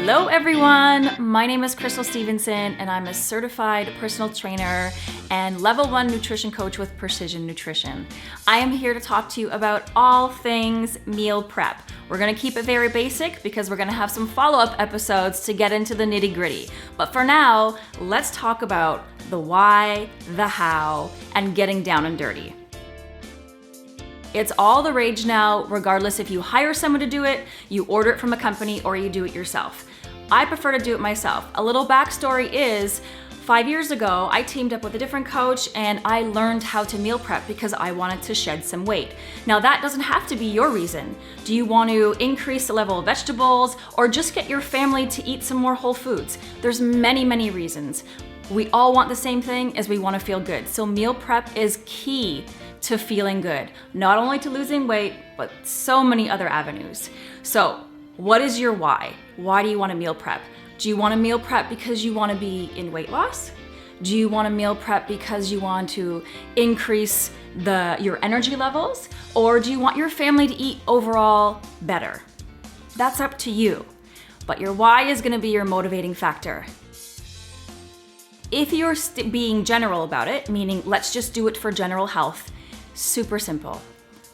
Hello everyone, my name is Stephenson and I'm a certified personal trainer and level 1 nutrition coach with Precision Nutrition. I am here to talk to you about all things meal prep. We're gonna keep it very basic because we're gonna have some follow-up episodes to get into the nitty-gritty. But for now, let's talk about the why, the how, and getting down and dirty. It's all the rage now, regardless if you hire someone to do it, you order it from a company, or you do it yourself. I prefer to do it myself. A little backstory is, 5 years ago, I teamed up with a different coach and I learned how to meal prep because I wanted to shed some weight. Now that doesn't have to be your reason. Do you want to increase the level of vegetables or just get your family to eat some more whole foods? There's many reasons. We all want the same thing, as we want to feel good. So meal prep is key to feeling good, not only to losing weight, but so many other avenues. So what is your why? Why do you want to meal prep? Do you want to meal prep because you want to be in weight loss? Do you want to meal prep because you want to increase your energy levels? Or do you want your family to eat overall better? That's up to you. But your why is going to be your motivating factor. If you're being general about it, meaning let's just do it for general health, super simple.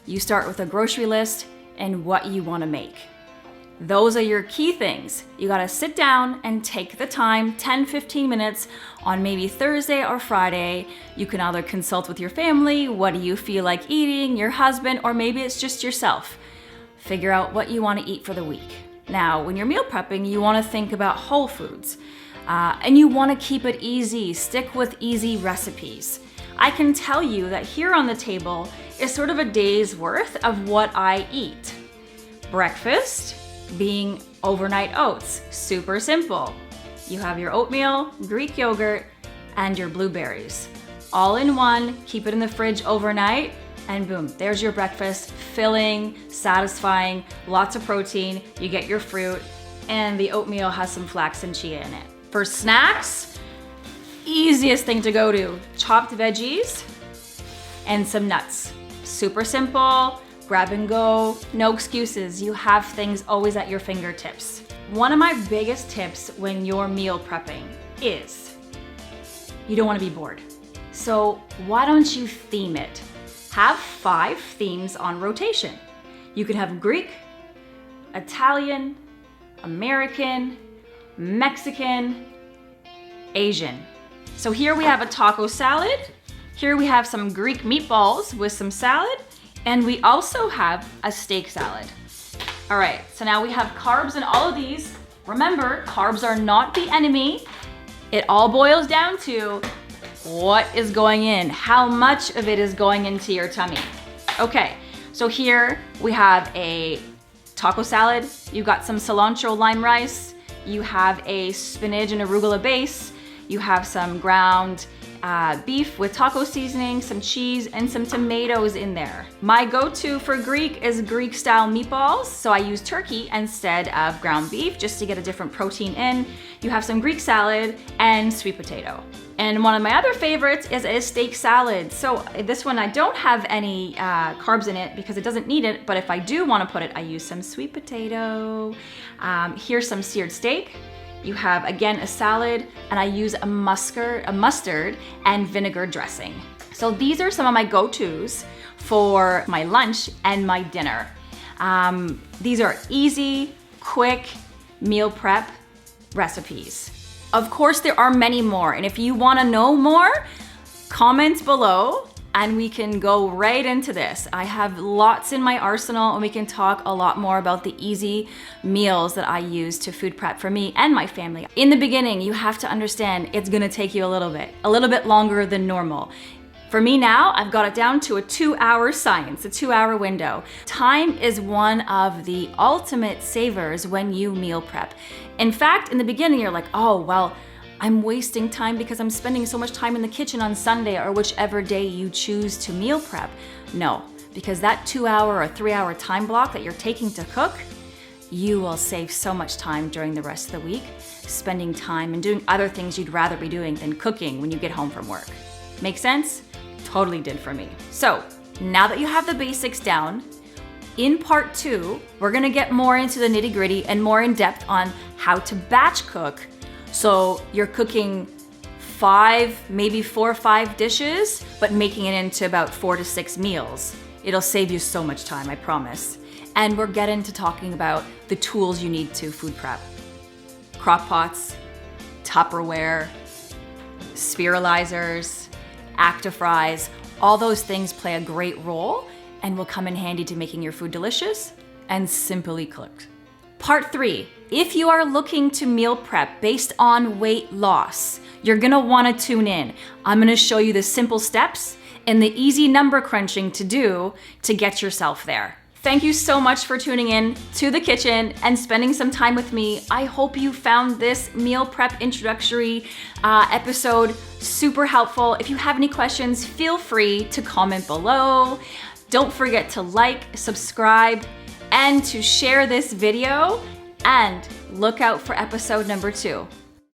You start with a grocery list and what you want to make. Those are your key things. You got to sit down and take the time, 10-15 minutes on maybe Thursday or Friday. You can either consult with your family, what do you feel like eating, your husband, or maybe it's just yourself. Figure out what you want to eat for the week. Now, when you're meal prepping, you want to think about whole foods. And you want to keep it easy. Stick with easy recipes. I can tell you that here on the table is sort of a day's worth of what I eat. Breakfast being overnight oats, super simple. You have your oatmeal, Greek yogurt, and your blueberries. All in one, keep it in the fridge overnight, and boom, there's your breakfast. Filling, satisfying, lots of protein. You get your fruit, and the oatmeal has some flax and chia in it. For snacks, easiest thing to go to, chopped veggies and some nuts. Super simple, grab and go, no excuses. You have things always at your fingertips. One of my biggest tips when you're meal prepping is you don't want to be bored. So why don't you theme it? Have 5 themes on rotation. You can have Greek, Italian, American, Mexican, Asian. So here we have a taco salad. Here we have some Greek meatballs with some salad. And we also have a steak salad. All right, so now we have carbs in all of these. Remember, carbs are not the enemy. It all boils down to what is going in, how much of it is going into your tummy. Okay, so here we have a taco salad. You've got some cilantro lime rice. You have a spinach and arugula base. You have some ground beef with taco seasoning, some cheese, and some tomatoes in there. My go-to for Greek is Greek style meatballs, so I use turkey instead of ground beef just to get a different protein in. You have some Greek salad and sweet potato. And one of my other favorites is a steak salad. So this one, I don't have any carbs in it because it doesn't need it, but if I do want to put it, I use some sweet potato. Here's some seared steak. You have, again, a salad, and I use a mustard and vinegar dressing. So these are some of my go-tos for my lunch and my dinner. These are easy, quick meal prep recipes. Of course, there are many more, and if you want to know more, comment below and we can go right into this. I have lots in my arsenal, and we can talk a lot more about the easy meals that I use to food prep for me and my family. In the beginning, you have to understand it's gonna take you a little bit longer than normal. For me now, I've got it down to a 2-hour science, a 2-hour window. Time is one of the ultimate savers when you meal prep. In fact, in the beginning, you're like, oh, well, I'm wasting time because I'm spending so much time in the kitchen on Sunday or whichever day you choose to meal prep. No, because that 2-hour or 3-hour time block that you're taking to cook, you will save so much time during the rest of the week, spending time and doing other things you'd rather be doing than cooking when you get home from work. Make sense? Totally did for me. So now that you have the basics down, in part 2, we're gonna get more into the nitty-gritty and more in depth on how to batch cook. So you're cooking 5, maybe 4 or 5 dishes, but making it into about 4 to 6 meals. It'll save you so much time, I promise. And we're getting to talking about the tools you need to food prep. Crock pots, Tupperware, spiralizers, Actifries, all those things play a great role and will come in handy to making your food delicious and simply cooked. Part 3, if you are looking to meal prep based on weight loss, you're gonna wanna tune in. I'm gonna show you the simple steps and the easy number crunching to do to get yourself there. Thank you so much for tuning in to the kitchen and spending some time with me. I hope you found this meal prep introductory episode super helpful. If you have any questions, feel free to comment below. Don't forget to like, subscribe, and to share this video, and look out for episode number 2.